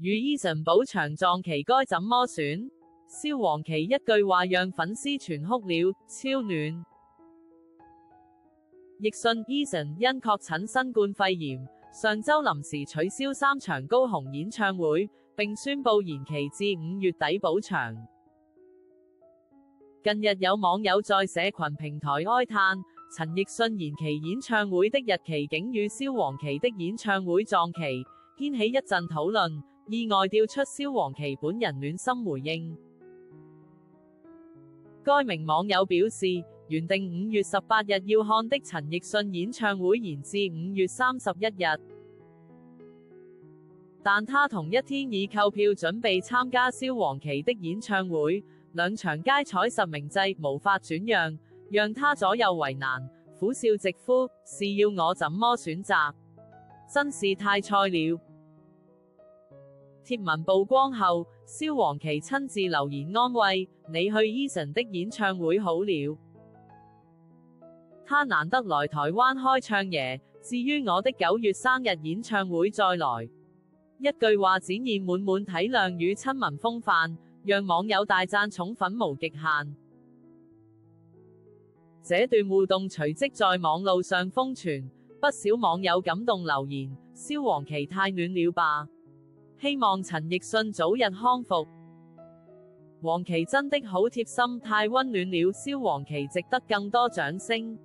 與 Eason 補償撞期該怎麼選？蕭煌奇一句話讓粉絲全哭了，超暖。譯信 Eason 因確診新冠肺炎，上周臨時取消3場高雄演唱會，並宣布延期至5月底補場。近日有網友在社群平台哀嘆，陳奕迅延期演唱會的日期竟與蕭煌奇的演唱會撞期，掀起一陣討論，意外調出蕭煌奇本人暖心回應。該名網友表示，原定5月18日要看的陳奕迅演唱會延至5月31日，但他同一天已購票準備參加蕭煌奇的演唱會，兩場皆採實名制，無法轉讓他左右為難，苦笑直呼，是要我怎麼選擇？真是太菜了。貼文曝光後，蕭煌奇親自留言安慰，你去 Eason 的演唱會好了。他難得來台灣開唱耶，至於我的9月生日演唱會再來。一句話展現滿滿體諒與親民風範，讓網友大讚寵粉無極限。這段互動隨即在網路上瘋傳，不少網友感動留言，蕭煌奇太暖了吧，希望陳奕迅早日康復。煌奇真的好貼心，太溫暖了，蕭煌奇值得更多掌聲。